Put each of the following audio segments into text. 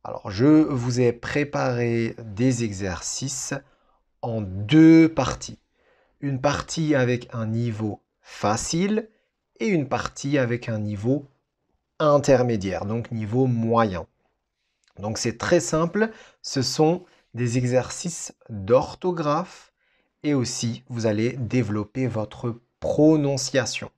Alors, je vous ai préparé des exercices en deux parties. Une partie avec un niveau facile et une partie avec un niveau intermédiaire, donc niveau moyen. Donc c'est très simple, ce sont des exercices d'orthographe et aussi vous allez développer votre prononciation.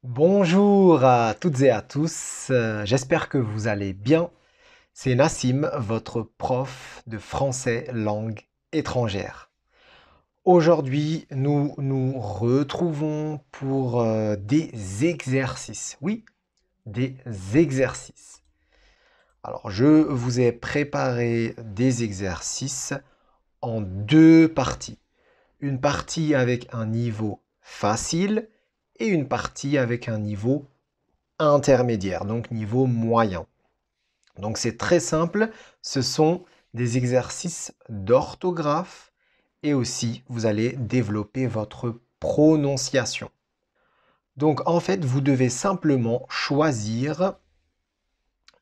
Bonjour à toutes et à tous, j'espère que vous allez bien. C'est Nassim, votre prof de français langue étrangère. Aujourd'hui, nous nous retrouvons pour des exercices. Oui, des exercices. Alors, je vous ai préparé des exercices en deux parties. Une partie avec un niveau facile et une partie avec un niveau intermédiaire, donc niveau moyen. Donc c'est très simple, ce sont des exercices d'orthographe et aussi vous allez développer votre prononciation. Donc en fait, vous devez simplement choisir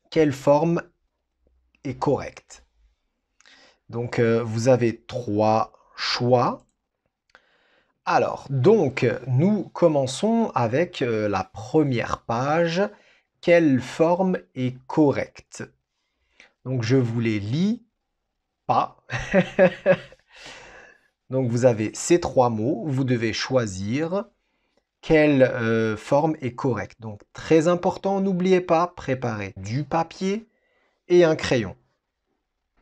quelle forme est correcte. Donc vous avez trois choix. Alors, donc, nous commençons avec la première page. Quelle forme est correcte? Donc, je vous les lis pas. Donc, vous avez ces trois mots. Vous devez choisir quelle forme est correcte. Donc, très important, n'oubliez pas, préparer du papier et un crayon.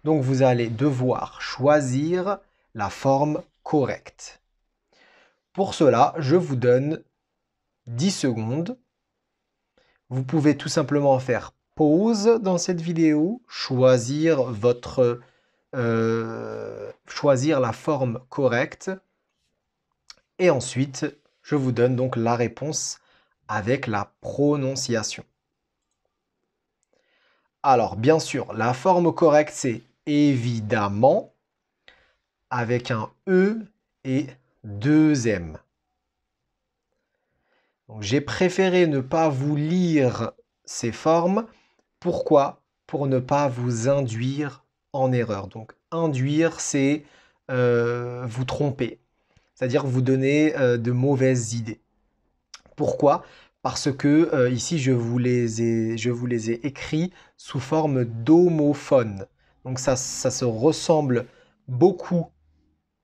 Donc, vous allez devoir choisir la forme correcte. Pour cela, je vous donne 10 secondes. Vous pouvez tout simplement faire pause dans cette vidéo, choisir la forme correcte et ensuite je vous donne donc la réponse avec la prononciation. Alors bien sûr, la forme correcte c'est évidemment avec un E et deux M. J'ai préféré ne pas vous lire ces formes. Pourquoi? Pour ne pas vous induire en erreur. Donc, induire, c'est vous tromper. C'est-à-dire vous donner de mauvaises idées. Pourquoi? Parce que ici, je vous les ai écrits sous forme d'homophone. Donc, ça se ressemble beaucoup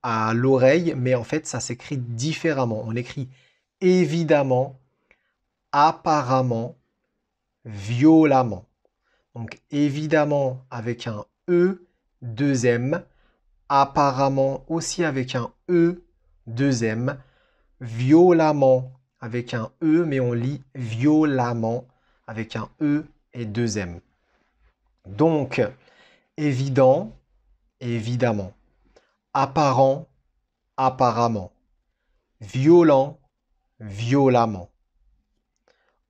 à l'oreille, mais en fait, ça s'écrit différemment. On écrit évidemment, apparemment, violemment. Donc évidemment avec un E, deux M, apparemment aussi avec un E, deux M, violemment avec un E, mais on lit violemment avec un E et deux M. Donc évident, évidemment, apparent, apparemment, violent, violemment.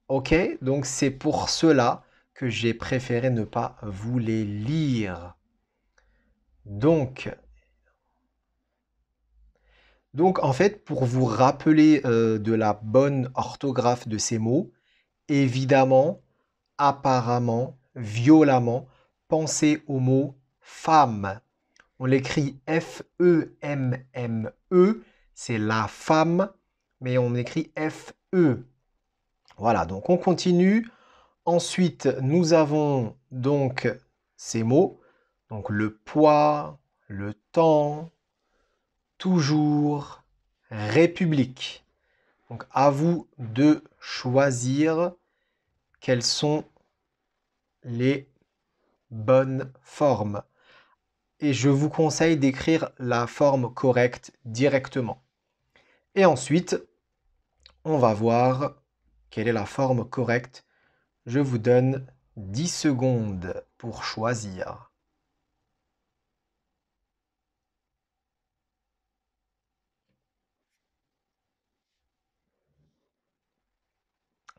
Ok, donc c'est pour cela que j'ai préféré ne pas vous les lire. Donc en fait, pour vous rappeler de la bonne orthographe de ces mots, évidemment, apparemment, violemment, pensez au mot femme. On l'écrit F-E-M-M-E, c'est la femme, mais on écrit F-E. Voilà, donc on continue. Ensuite, nous avons donc ces mots, donc le poids, le temps, toujours, république. Donc à vous de choisir quelles sont les bonnes formes. Et je vous conseille d'écrire la forme correcte directement. Et ensuite, on va voir quelle est la forme correcte. Je vous donne 10 secondes pour choisir.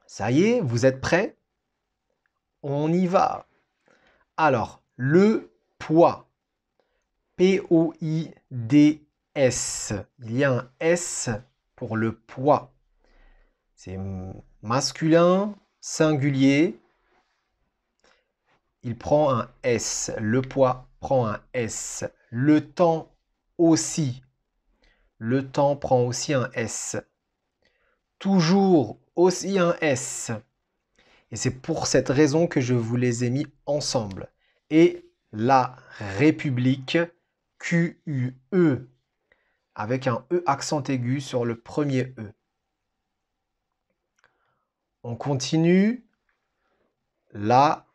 Ça y est, vous êtes prêts? On y va. Alors, le poids. P-O-I-D-S. Il y a un S pour le poids. C'est masculin, singulier. Il prend un S. Le poids prend un S. Le temps aussi. Le temps prend aussi un S. Toujours aussi un S. Et c'est pour cette raison que je vous les ai mis ensemble. Et la République, Q-U-E, avec un E accent aigu sur le premier E. On continue. La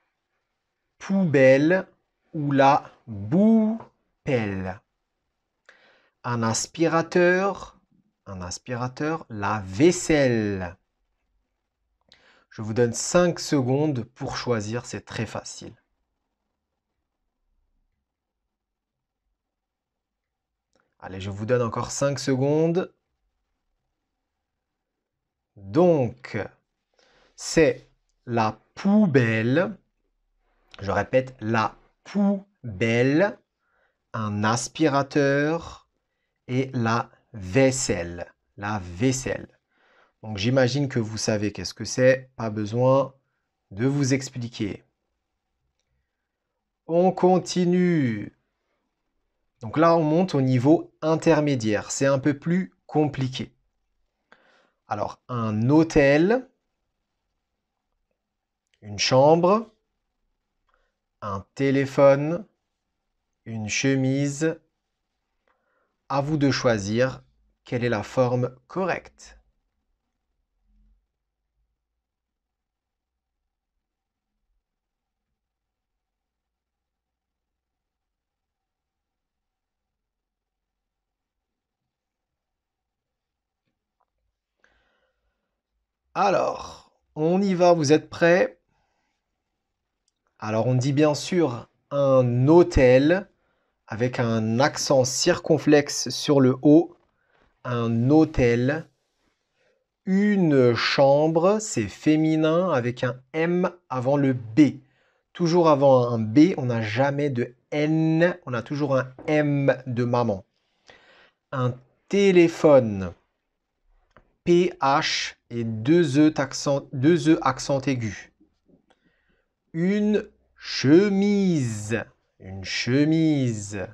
poubelle ou la boupelle. Un aspirateur, la vaisselle. Je vous donne 5 secondes pour choisir, c'est très facile. Allez, je vous donne encore 5 secondes. Donc, c'est la poubelle. Je répète, la poubelle, un aspirateur et la vaisselle. La vaisselle. Donc, j'imagine que vous savez qu'est-ce que c'est. Pas besoin de vous expliquer. On continue. Donc là, on monte au niveau intermédiaire. C'est un peu plus compliqué. Alors, un hôtel, une chambre, un téléphone, une chemise. À vous de choisir quelle est la forme correcte. Alors, on y va, vous êtes prêts? Alors, on dit bien sûr un hôtel avec un accent circonflexe sur le haut. Un hôtel. Une chambre, c'est féminin avec un M avant le B. Toujours avant un B, on n'a jamais de N, on a toujours un M de maman. Un téléphone, PH et deux E accent aigu. Une chemise, une chemise.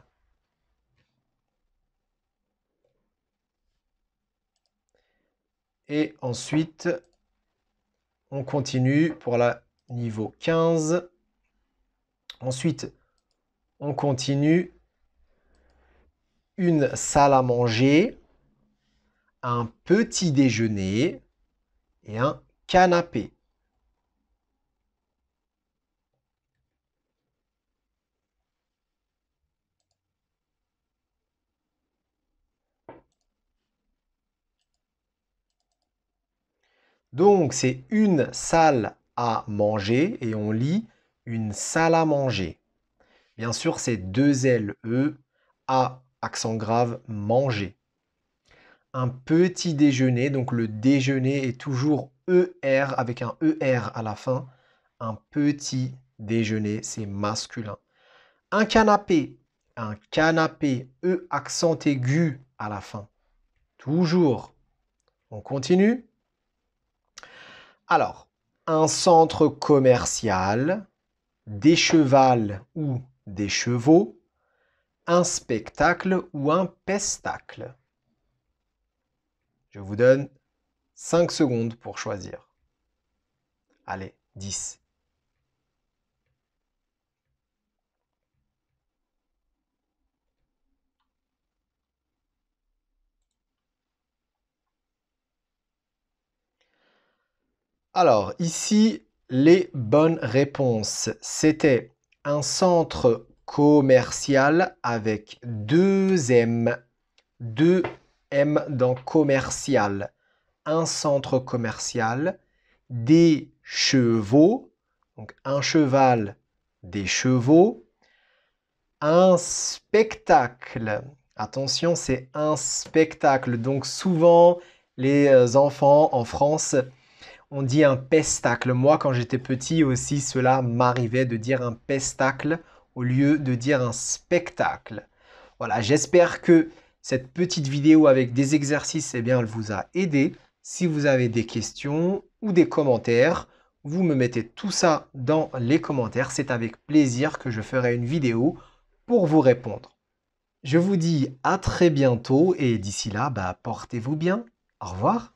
Et ensuite, on continue pour la niveau 15. Ensuite, on continue. Une salle à manger, un petit déjeuner et un canapé. Donc, c'est une salle à manger et on lit une salle à manger. Bien sûr, c'est deux L-E, A, accent grave, manger. Un petit déjeuner, donc le déjeuner est toujours ER avec un ER à la fin. Un petit déjeuner, c'est masculin. Un canapé, E accent aigu à la fin. Toujours. On continue. Alors, un centre commercial, des chevals ou des chevaux, un spectacle ou un pestacle. Je vous donne 5 secondes pour choisir. Allez, 10. Alors, ici, les bonnes réponses. C'était un centre commercial avec deux M. Deux M dans commercial. Un centre commercial, des chevaux, donc un cheval, des chevaux, un spectacle. Attention, c'est un spectacle. Donc souvent, les enfants en France, on dit un pestacle. Moi, quand j'étais petit aussi, cela m'arrivait de dire un pestacle au lieu de dire un spectacle. Voilà, j'espère que cette petite vidéo avec des exercices, eh bien, elle vous a aidé. Si vous avez des questions ou des commentaires, vous me mettez tout ça dans les commentaires. C'est avec plaisir que je ferai une vidéo pour vous répondre. Je vous dis à très bientôt et d'ici là, bah, portez-vous bien. Au revoir.